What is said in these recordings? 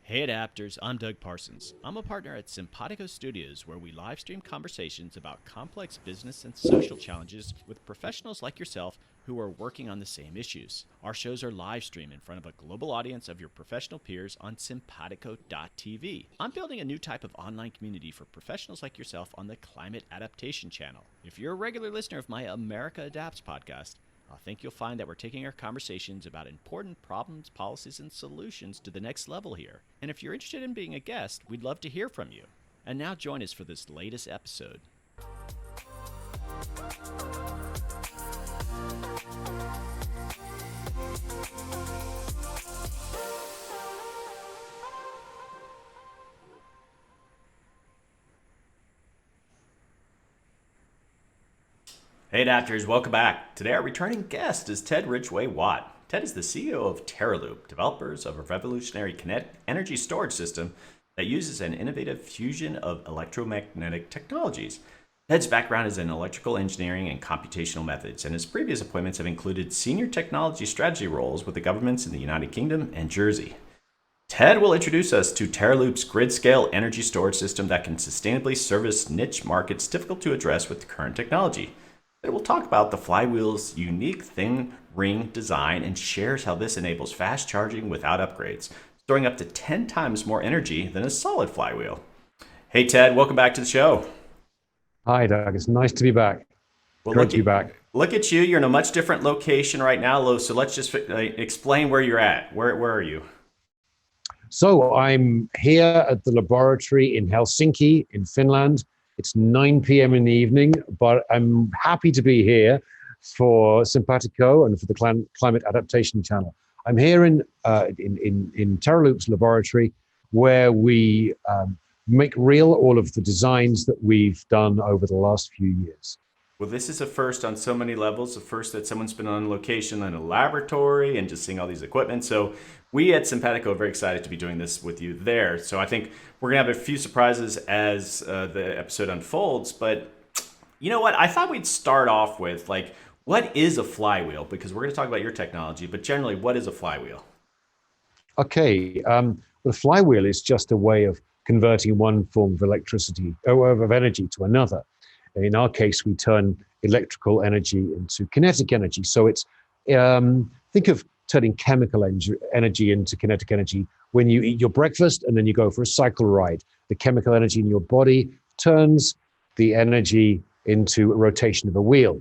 Hey adapters, I'm Doug Parsons. I'm a partner at Simpatico Studios, where we live stream conversations about complex business and social challenges with professionals like yourself who are working on the same issues. Our shows are live streamed in front of a global audience of your professional peers on simpatico.tv. I'm building a new type of online community for professionals like yourself on the Climate Adaptation channel. If you're a regular listener of my America Adapts podcast, I think you'll find that we're taking our conversations about important problems, policies, and solutions to the next level here. And if you're interested in being a guest, we'd love to hear from you. And now join us for this latest episode. Hey adapters, welcome back. Today our returning guest is Ted Ridgway Watt. Ted is the CEO of Teraloop, developers of a revolutionary kinetic energy storage system that uses an innovative fusion of electromagnetic technologies. Ted's background is in electrical engineering and computational methods, and his previous appointments have included senior technology strategy roles with the governments in the United Kingdom and Jersey. Ted will introduce us to Teraloop's grid-scale energy storage system that can sustainably service niche markets difficult to address with current technology. It will talk about the flywheel's unique thin ring design and shares how this enables fast charging without upgrades, storing up to 10 times more energy than a solid flywheel. Hey Ted, welcome back to the show. Hi Doug, it's nice to be back. Well, Great to be back. Look at you, you're in a much different location right now, so let's just explain where you're at. Where are you? So I'm here at the laboratory in Helsinki in Finland. It's 9 p.m. in the evening, but I'm happy to be here for Simpatico and for the Climate Adaptation channel. I'm here in Teraloop's laboratory, where we make real all of the designs that we've done over the last few years. Well, this is a first on so many levels. The first that someone's been on location in a laboratory and just seeing all these equipment. So we at Simpatico are very excited to be doing this with you there. So I think we're going to have a few surprises as the episode unfolds. But you know what? I thought we'd start off with, like, what is a flywheel? Because we're going to talk about your technology, but generally, what is a flywheel? Okay. Well, a flywheel is just a way of converting one form of electricity or of energy to another. In our case, we turn electrical energy into kinetic energy. So it's, think of turning chemical energy into kinetic energy when you eat your breakfast and then you go for a cycle ride. The chemical energy in your body turns the energy into a rotation of a wheel.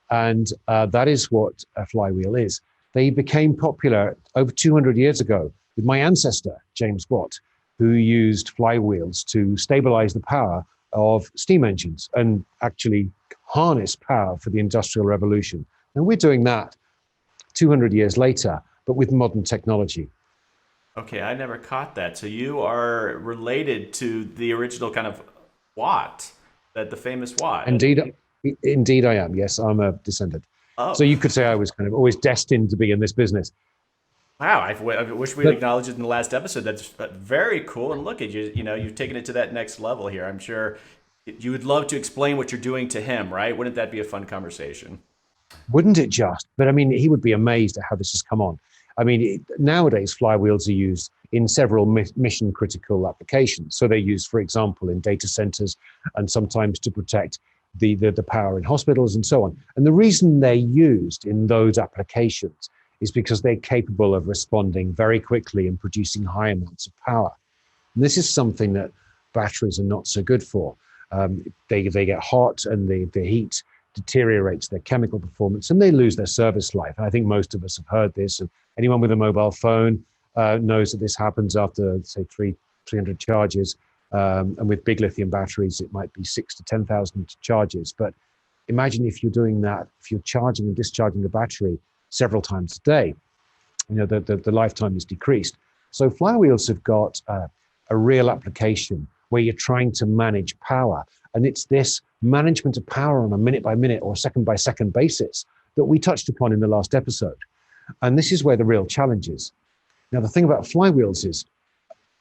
And that is what a flywheel is. They became popular over 200 years ago with my ancestor, James Watt, who used flywheels to stabilize the power of steam engines and actually harness power for the Industrial Revolution. And we're doing that 200 years later, but with modern technology. Okay, I never caught that. So you are related to the original kind of Watt, the famous Watt. Indeed I am. Yes, I'm a descendant. Oh. So you could say I was kind of always destined to be in this business. Wow, I wish we'd acknowledged it in the last episode. That's very cool. And look at you, you've taken it to that next level here. I'm sure you would love to explain what you're doing to him, right? Wouldn't that be a fun conversation? Wouldn't it just? But I mean, he would be amazed at how this has come on. I mean, nowadays, flywheels are used in several mission critical applications. So they're used, for example, in data centers and sometimes to protect the power in hospitals and so on. And the reason they're used in those applications is because they're capable of responding very quickly and producing high amounts of power. And this is something that batteries are not so good for. They get hot and the heat deteriorates their chemical performance and they lose their service life. And I think most of us have heard this. And anyone with a mobile phone knows that this happens after, say, 300 charges. And with big lithium batteries, it might be 6,000 to 10,000 charges. But imagine if you're doing that, if you're charging and discharging the battery several times a day, the lifetime is decreased. So flywheels have got a real application where you're trying to manage power. And it's this management of power on a minute by minute or second by second basis that we touched upon in the last episode. And this is where the real challenge is. Now, the thing about flywheels is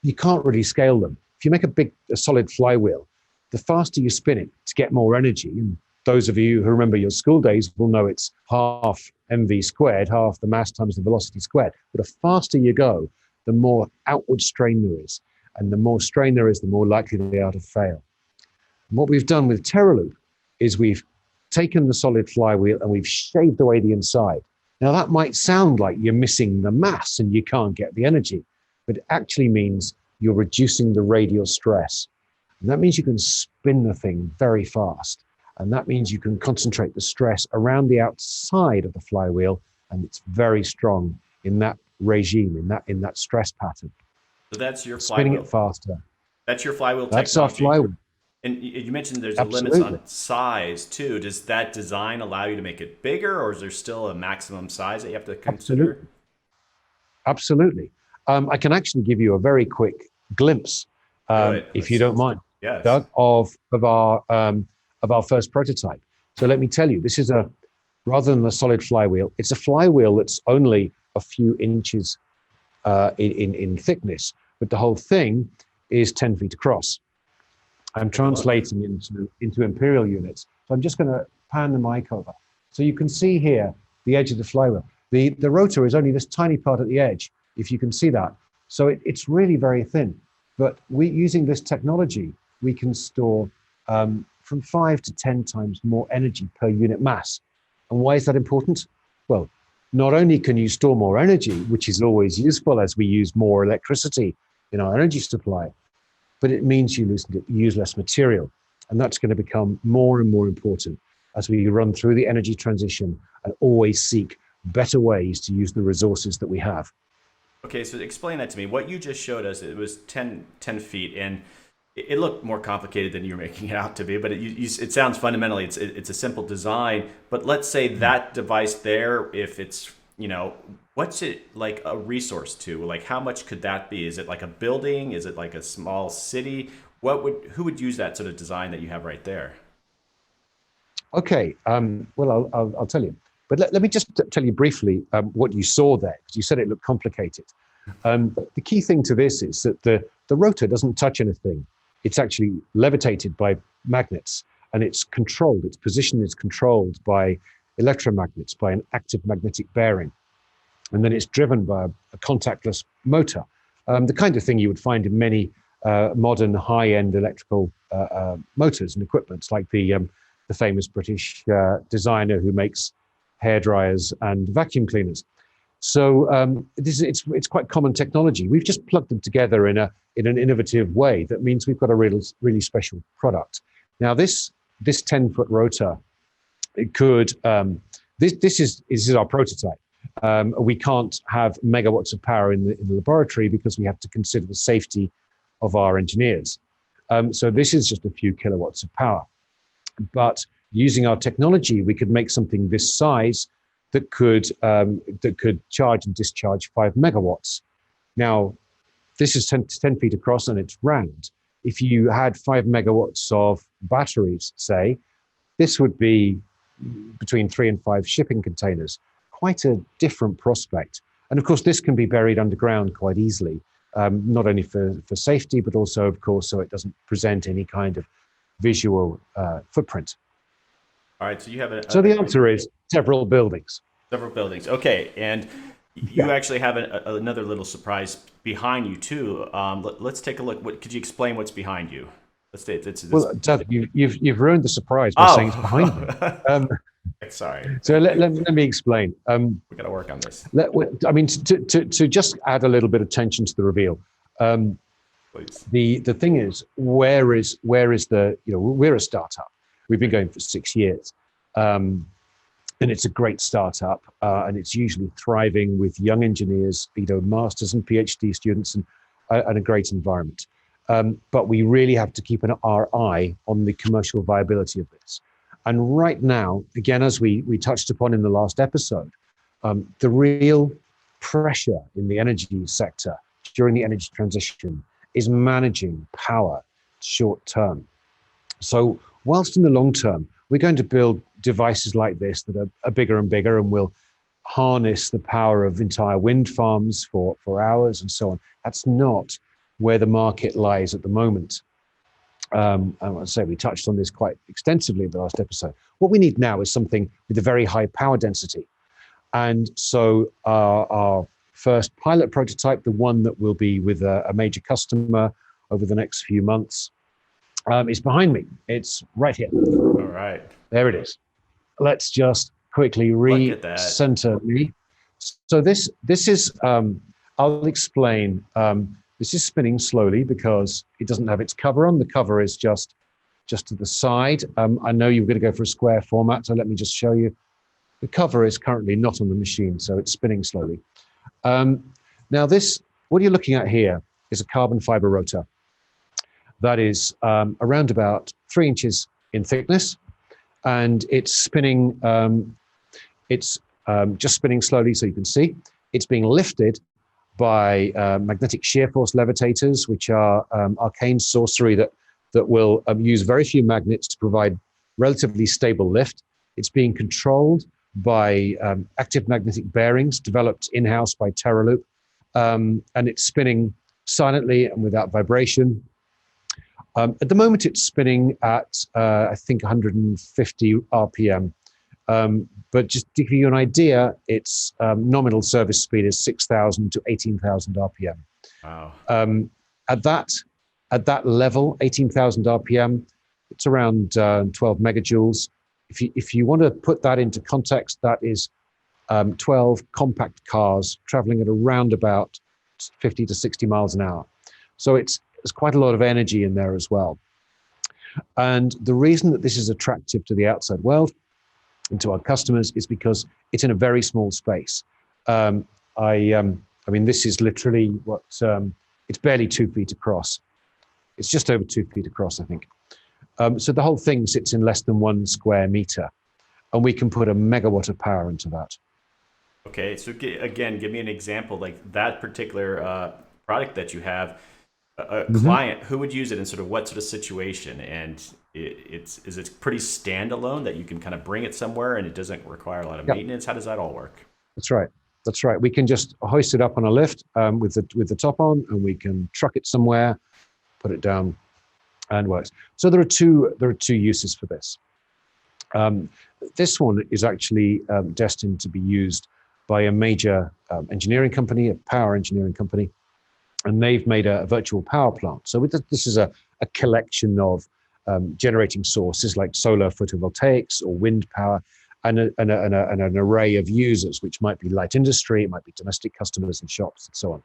you can't really scale them. If you make a solid flywheel, the faster you spin it to get more energy, and those of you who remember your school days will know it's half mv squared, half the mass times the velocity squared. But the faster you go, the more outward strain there is. And the more strain there is, the more likely they are to fail. And what we've done with Teraloop is we've taken the solid flywheel and we've shaved away the inside. Now that might sound like you're missing the mass and you can't get the energy, but it actually means you're reducing the radial stress. And that means you can spin the thing very fast. And that means you can concentrate the stress around the outside of the flywheel, and it's very strong in that regime, in that stress pattern. So that's your Spinning flywheel. it faster. That's your flywheel That's our technology. flywheel. And you mentioned there's a limits Absolutely. on size too. Does that design allow you to make it bigger, or is there still a maximum size that you have to consider? Absolutely. Absolutely. I can actually give you a very quick glimpse, Good. if you don't mind, Yes. Doug, of our first prototype. So let me tell you, this is rather than a solid flywheel, it's a flywheel that's only a few inches in thickness, but the whole thing is 10 feet across. I'm translating into imperial units. So I'm just going to pan the mic over. So you can see here the edge of the flywheel. The rotor is only this tiny part at the edge, if you can see that. So it's really very thin. But using this technology, we can store from 5 to 10 times more energy per unit mass. And why is that important? Well, not only can you store more energy, which is always useful as we use more electricity in our energy supply, but it means you use less material. And that's going to become more and more important as we run through the energy transition and always seek better ways to use the resources that we have. Okay, so explain that to me. What you just showed us, it was 10 feet, and it looked more complicated than you're making it out to be, but it sounds fundamentally, it's a simple design. But let's say that device there, if it's, what's it like a resource to? Like, how much could that be? Is it like a building? Is it like a small city? Who would use that sort of design that you have right there? Okay, well, I'll tell you. But let me just tell you briefly what you saw there, because you said it looked complicated. The key thing to this is that the rotor doesn't touch anything. It's actually levitated by magnets, and it's controlled. Its position is controlled by electromagnets, by an active magnetic bearing. And then it's driven by a contactless motor, the kind of thing you would find in many modern high-end electrical motors and equipments, like the famous British designer who makes hair dryers and vacuum cleaners. So it's quite common technology. We've just plugged them together in an innovative way that means we've got a really special product. Now this 10-foot rotor, it could this is our prototype. We can't have megawatts of power in the laboratory because we have to consider the safety of our engineers. So this is just a few kilowatts of power. But using our technology, we could make something this size that could charge and discharge 5 megawatts. Now, this is 10 feet across and it's round. If you had 5 megawatts of batteries, say, this would be between 3 and 5 shipping containers. Quite a different prospect. And of course, this can be buried underground quite easily, not only for safety, but also, of course, so it doesn't present any kind of visual footprint. All right, so you have So the answer is several buildings. Several buildings. Okay, and you actually have another little surprise behind you too. Let's take a look. Could you explain what's behind you? Let's say it's Well, Ted, you've ruined the surprise by saying it's behind me. Sorry. So let me explain. We got to work on this. To just add a little bit of tension to the reveal. Please. The thing is, where is the, we're a startup. We've been going for 6 years. And it's a great startup. And it's usually thriving with young engineers, masters and PhD students, and a great environment. But we really have to keep our eye on the commercial viability of this. And right now, again, as we touched upon in the last episode, the real pressure in the energy sector during the energy transition is managing power short term. So whilst in the long term, we're going to build devices like this that are bigger and bigger and will harness the power of entire wind farms for hours and so on. That's not where the market lies at the moment. I want to say we touched on this quite extensively in the last episode. What we need now is something with a very high power density. And so our first pilot prototype, the one that will be with a major customer over the next few months, is behind me. It's right here. All right. There it is. Let's just quickly Look at that. recenter me. So this is, I'll explain. This is spinning slowly because it doesn't have its cover on. The cover is just to the side. I know you're going to go for a square format, so let me just show you. The cover is currently not on the machine, so it's spinning slowly. Now this, what you're looking at here is a carbon fiber rotor that is around about 3 inches in thickness, and it's spinning, just spinning slowly so you can see. It's being lifted by magnetic shear force levitators, which are arcane sorcery that will use very few magnets to provide relatively stable lift. It's being controlled by active magnetic bearings developed in-house by Teraloop, and it's spinning silently and without vibration. At the moment, it's spinning at, I think, 150 RPM. But just to give you an idea, its nominal service speed is 6,000 to 18,000 RPM. Wow. At that level, 18,000 RPM, it's around 12 megajoules. If you want to put that into context, that is 12 compact cars traveling at around about 50 to 60 miles an hour. So there's quite a lot of energy in there as well. And the reason that this is attractive to the outside world and to our customers is because it's in a very small space. I mean, this is literally what, it's barely 2 feet across. It's just over 2 feet across, I think. So the whole thing sits in less than 1 square meter, and we can put a megawatt of power into that. Okay, so again, give me an example, like that particular product that you have, a client, who would use it in sort of what sort of situation? And is it pretty standalone that you can kind of bring it somewhere and it doesn't require a lot of maintenance? How does that all work? That's right. That's right. We can just hoist it up on a lift with the top on, and we can truck it somewhere, put it down, and works. So there are two uses for this. This one is actually destined to be used by a major engineering company, a power engineering company, and they've made a virtual power plant. So this is a collection of generating sources like solar photovoltaics or wind power, and an array of users, which might be light industry, it might be domestic customers and shops and so on.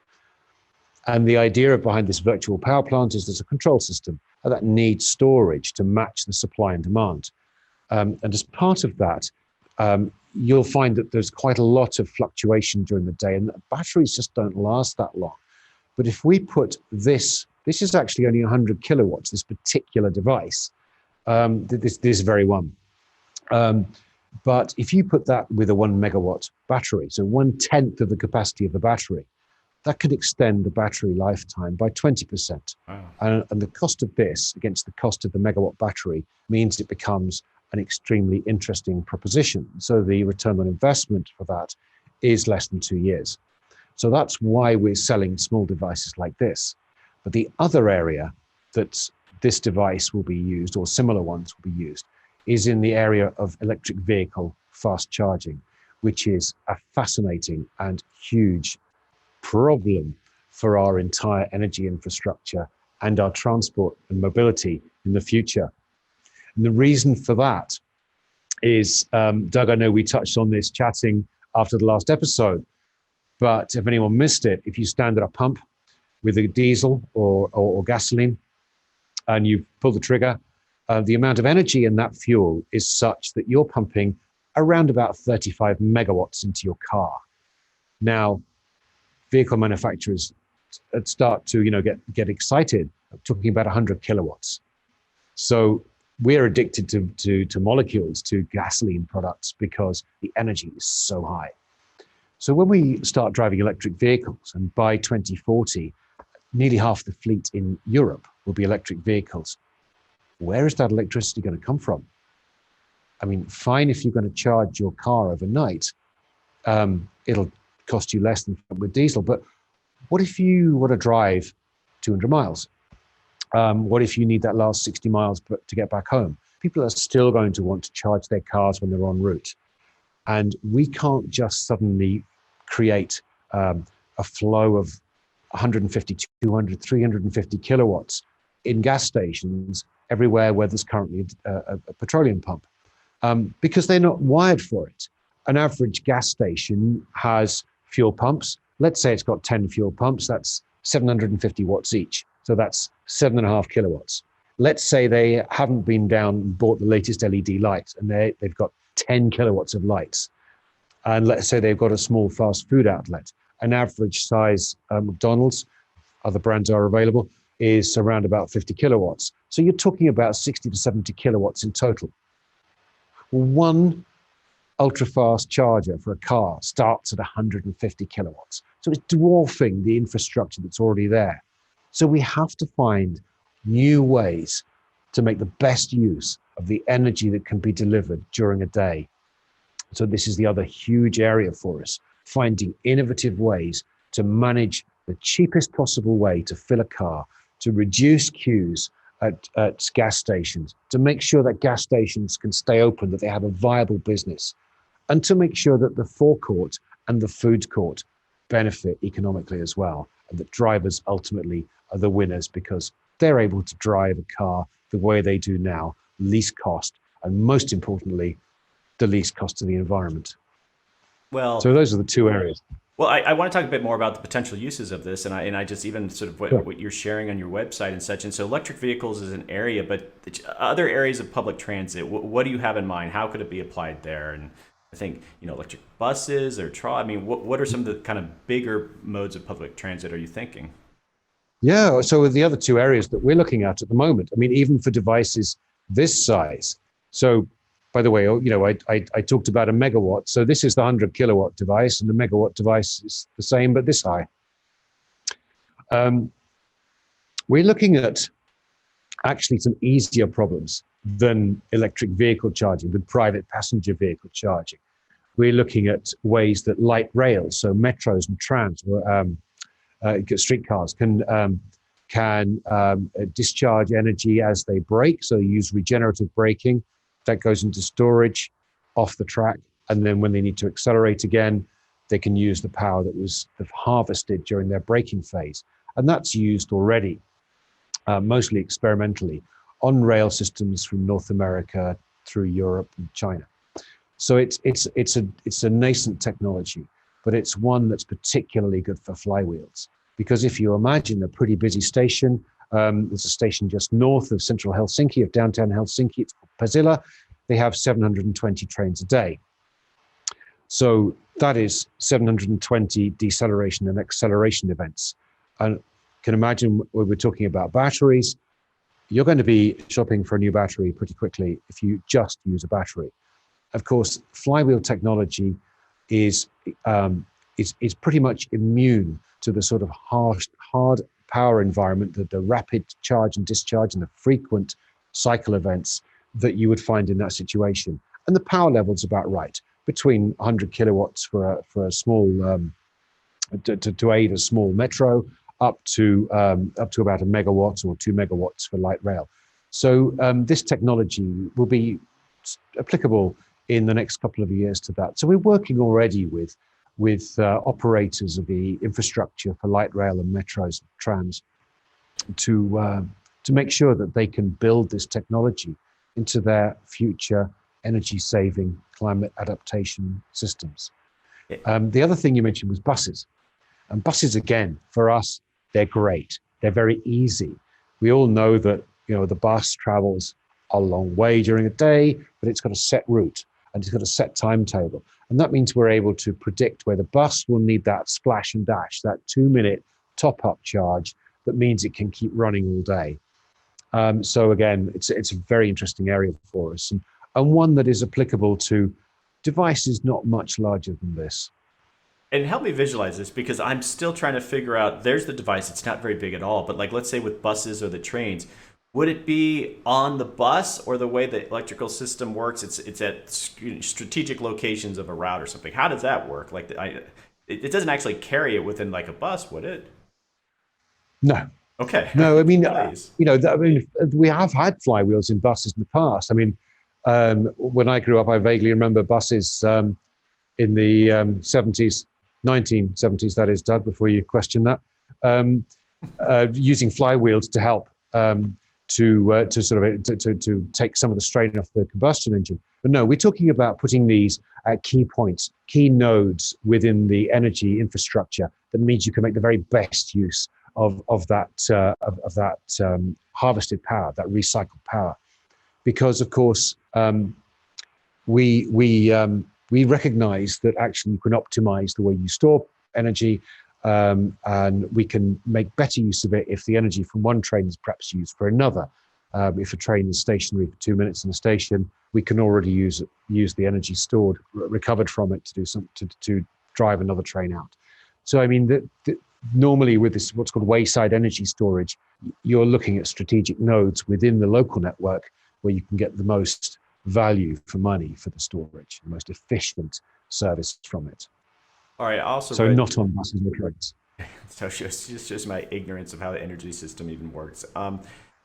And the idea behind this virtual power plant is there's a control system that needs storage to match the supply and demand. And as part of that, you'll find that there's quite a lot of fluctuation during the day, and batteries just don't last that long. But if we put this is actually only 100 kilowatts, this particular device, this very one. But if you put that with a 1 megawatt battery, so 1/10 of the capacity of the battery, that could extend the battery lifetime by 20%. Wow. And the cost of this against the cost of the megawatt battery means it becomes an extremely interesting proposition. So the return on investment for that is less than 2 years. So that's why we're selling small devices like this. But the other area that this device will be used, or similar ones will be used, is in the area of electric vehicle fast charging, which is a fascinating and huge problem for our entire energy infrastructure and our transport and mobility in the future. And the reason for that is, Doug, I know we touched on this chatting after the last episode, but if anyone missed it, if you stand at a pump with a diesel or gasoline and you pull the trigger, the amount of energy in that fuel is such that you're pumping around about 35 megawatts into your car. Now, vehicle manufacturers start to get excited talking about 100 kilowatts. So we're addicted to molecules, to gasoline products, because the energy is so high. So when we start driving electric vehicles, and by 2040, nearly half the fleet in Europe will be electric vehicles, where is that electricity going to come from? I mean, fine if you're going to charge your car overnight, it'll cost you less than with diesel. But what if you want to drive 200 miles? What if you need that last 60 miles to get back home? People are still going to want to charge their cars when they're en route. And we can't just suddenly create a flow of 150, 200, 350 kilowatts in gas stations everywhere where there's currently a petroleum pump, because they're not wired for it. An average gas station has fuel pumps. Let's say it's got 10 fuel pumps. That's 750 watts each. So that's 7.5 kilowatts. Let's say they haven't been down and bought the latest LED lights and they've got 10 kilowatts of lights. And let's say they've got a small fast food outlet. An average size McDonald's, other brands are available, is around about 50 kilowatts. So you're talking about 60 to 70 kilowatts in total. One ultra fast charger for a car starts at 150 kilowatts. So it's dwarfing the infrastructure that's already there. So we have to find new ways to make the best use of the energy that can be delivered during a day. So this is the other huge area for us, finding innovative ways to manage the cheapest possible way to fill a car, to reduce queues at gas stations, to make sure that gas stations can stay open, that they have a viable business, and to make sure that the forecourt and the food court benefit economically as well, and that drivers ultimately are the winners because they're able to drive a car the way they do now, least cost, and most importantly, the least cost to the environment. Well, So those are the two areas. Well, I want to talk a bit more about the potential uses of this, and I just even sort of Sure. what you're sharing on your website and such. And so, electric vehicles is an area, but other areas of public transit. What do you have in mind? How could it be applied there? And I think electric buses or I mean, what are some of the kind of bigger modes of public transit are you thinking? Yeah. So the other two areas that we're looking at the moment, I mean, even for devices this size. So, by the way, I talked about a megawatt. So this is the 100 kilowatt device, and the megawatt device is the same, but this high. We're looking at actually some easier problems than electric vehicle charging, than private passenger vehicle charging. We're looking at ways that light rails, so metros and trams, streetcars can discharge energy as they brake, so use regenerative braking. That goes into storage off the track. And then when they need to accelerate again, they can use the power that was harvested during their braking phase. And that's used already, mostly experimentally, on rail systems from North America through Europe and China. So it's a nascent technology, but it's one that's particularly good for flywheels. Because if you imagine a pretty busy station, there's a station just north of central Helsinki, of downtown Helsinki, it's called Pasila. They have 720 trains a day. So that is 720 deceleration and acceleration events. And can imagine when we're talking about batteries, you're going to be shopping for a new battery pretty quickly if you just use a battery. Of course, flywheel technology is pretty much immune to the sort of hard power environment, the rapid charge and discharge and the frequent cycle events that you would find in that situation. And the power level's about right, between 100 kilowatts for a small to aid a small metro, up to about a megawatt or 2 megawatts for light rail. So this technology will be applicable in the next couple of years to that. So we're working already with operators of the infrastructure for light rail and metros, trams, to make sure that they can build this technology into their future energy-saving climate adaptation systems. The other thing you mentioned was buses. And buses, again, for us, they're great. They're very easy. We all know that the bus travels a long way during a day, but it's got a set route and it's got a set timetable. And that means we're able to predict where the bus will need that splash and dash, that 2-minute top-up charge that means it can keep running all day. So again, it's a very interesting area for us, and one that is applicable to devices not much larger than this. And help me visualize this because I'm still trying to figure out. There's the device; it's not very big at all. But like, let's say with buses or the trains, would it be on the bus, or the way the electrical system works? It's at strategic locations of a route or something. How does that work? Like, it doesn't actually carry it within like a bus, would it? No, Okay. No, I mean, Please. I mean, we have had flywheels in buses in the past. I mean, when I grew up, I vaguely remember buses in the 70s, 1970s, that is, Doug, before you question that, um, using flywheels to help to sort of to take some of the strain off the combustion engine. But no, we're talking about putting these at key points, key nodes within the energy infrastructure. That means you can make the very best use of that harvested power, that recycled power, because of course we we we recognize that actually you can optimize the way you store energy, and we can make better use of it if the energy from one train is perhaps used for another. If a train is stationary for 2 minutes in a station, we can already use the energy stored, recovered from it to do some to drive another train out. So I mean, normally with this what's called wayside energy storage, you're looking at strategic nodes within the local network where you can get the most value for money for the storage, the most efficient service from it. All right. I also So read. not on buses or trains. So it's just my ignorance of how the energy system even works.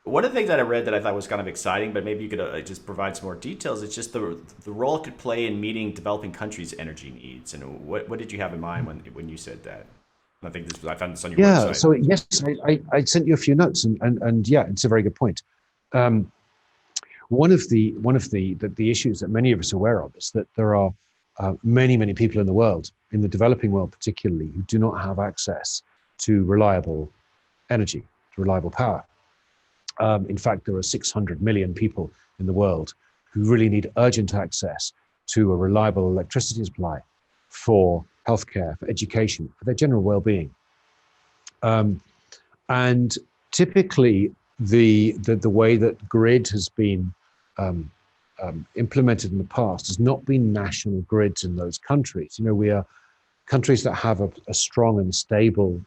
One of the things that I read that I thought was kind of exciting, but maybe you could just provide some more details. It's just the role it could play in meeting developing countries' energy needs. And what did you have in mind when you said that? I think I found this on your Yeah. website. So yes, I sent you a few notes, and yeah, it's a very good point. Um, one of the issues that many of us are aware of is that there are many people in the world, in the developing world particularly, who do not have access to reliable energy, to reliable power. In fact, there are 600 million people in the world who really need urgent access to a reliable electricity supply for healthcare, for education, for their general well-being. Um, and typically, the way that grid has been um, implemented in the past has not been national grids in those countries. You know, we are countries that have a strong and stable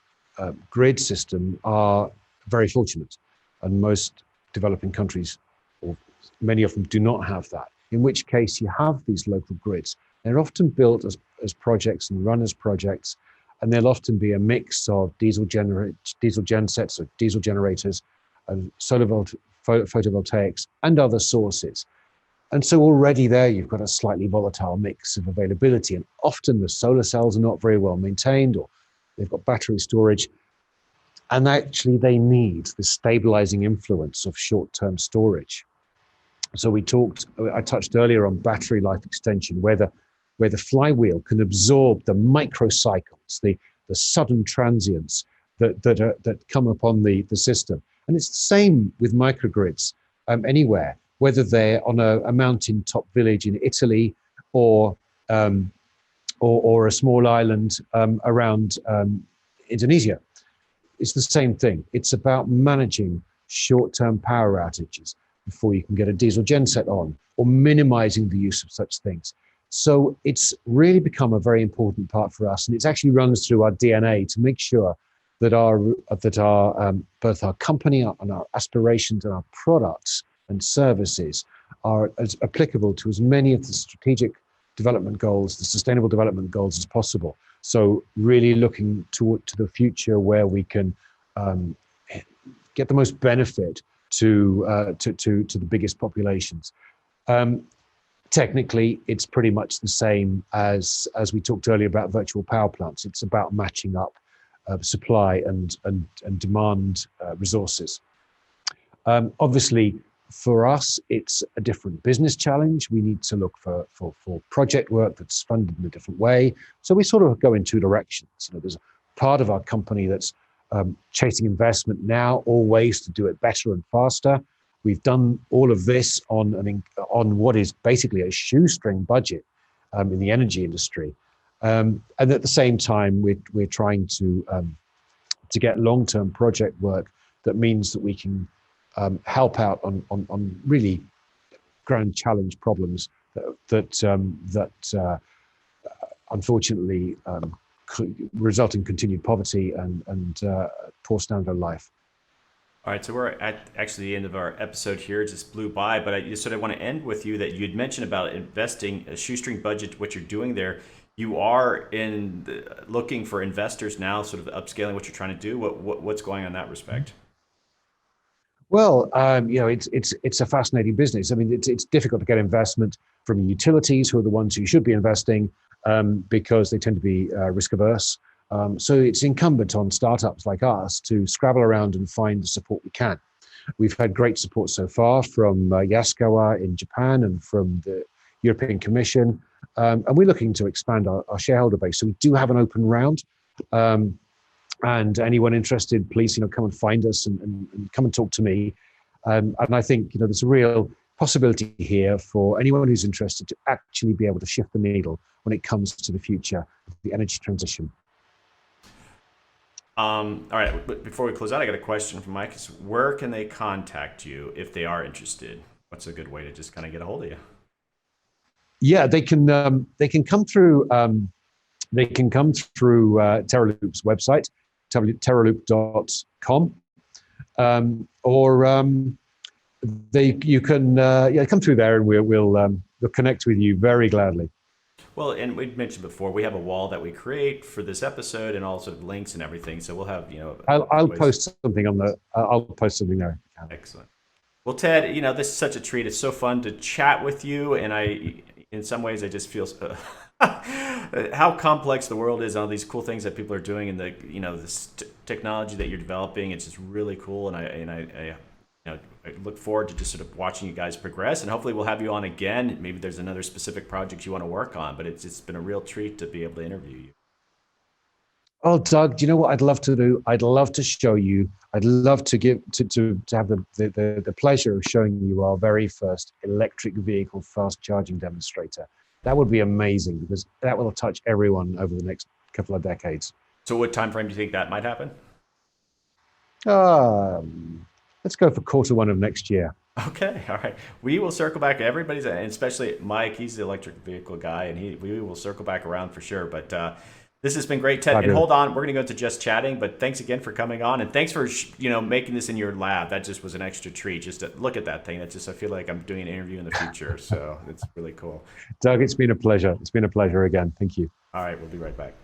grid system are very fortunate, and most developing countries, or many of them, do not have that. In which case, you have these local grids. They're often built as projects and run as projects, and there'll often be a mix of diesel gensets or diesel generators, and photovoltaics, and other sources. And so already there, you've got a slightly volatile mix of availability. And often the solar cells are not very well maintained, or they've got battery storage. And actually, they need the stabilizing influence of short-term storage. So I touched earlier on battery life extension, where the flywheel can absorb the microcycles, the sudden transients that come upon the system. And it's the same with microgrids anywhere, whether they're on a mountaintop village in Italy, or or a small island around Indonesia. It's the same thing. It's about managing short-term power outages before you can get a diesel genset on, or minimizing the use of such things. So it's really become a very important part for us, and it actually runs through our DNA to make sure that our both our company and our aspirations and our products and services are as applicable to as many of the strategic development goals, the sustainable development goals as possible. So really looking to the future where we can um, get the most benefit to the biggest populations. Um, Technically, it's pretty much the same as we talked earlier about virtual power plants. It's about matching up supply and demand resources. Obviously, for us, it's a different business challenge. We need to look for project work that's funded in a different way. So we sort of go in two directions. You know, there's a part of our company that's chasing investment now, all ways to do it better and faster. We've done all of this on what is basically a shoestring budget in the energy industry, and at the same time, we're trying to get long-term project work that means that we can help out on really grand challenge problems that unfortunately result in continued poverty and poor standard of life. All right, so we're at actually the end of our episode here. It just blew by, but I just sort of want to end with you that you'd mentioned about investing a shoestring budget. What you're doing there, you are looking for investors now, sort of upscaling what you're trying to do. What's going on in that respect? Well, it's a fascinating business. I mean, it's difficult to get investment from utilities, who are the ones who should be investing, because they tend to be risk averse. So it's incumbent on startups like us to scrabble around and find the support we can. We've had great support so far from Yaskawa in Japan and from the European Commission, and we're looking to expand our shareholder base. So we do have an open round. Um, and anyone interested, please, come and find us and come and talk to me. And I think, there's a real possibility here for anyone who's interested to actually be able to shift the needle when it comes to the future of the energy transition. All right, but before we close out, I got a question from Mike. Is where can they contact you if they are interested? What's a good way to just kind of get a hold of you? Yeah, they can come through Teraloop's website, teraloop.com, or you can come through there, and we'll connect with you very gladly. Well, and we mentioned before, we have a wall that we create for this episode and all sort of links and everything. So we'll have, I'll ways. post something on the. I'll post something there. Excellent. Well, Ted, this is such a treat. It's so fun to chat with you, and in some ways, I just feel how complex the world is, and all these cool things that people are doing, and this technology that you're developing. It's just really cool, and I look forward to just sort of watching you guys progress, and hopefully we'll have you on again. Maybe there's another specific project you want to work on, but it's been a real treat to be able to interview you. Oh, Doug, do you know what I'd love to do? I'd love to show you. I'd love to have the pleasure of showing you our very first electric vehicle fast charging demonstrator. That would be amazing, because that will touch everyone over the next couple of decades. So what time frame do you think that might happen? Let's go for quarter 1 of next year. Okay, all right. We will circle back. Everybody's, and especially Mike, he's the electric vehicle guy, and we will circle back around for sure. But this has been great, Ted. And hold on, we're going to go to just chatting, but thanks again for coming on, and thanks for making this in your lab. That just was an extra treat. Just to look at that thing. That just, I feel like I'm doing an interview in the future. So it's really cool. Doug, it's been a pleasure. It's been a pleasure again. Thank you. All right, we'll be right back.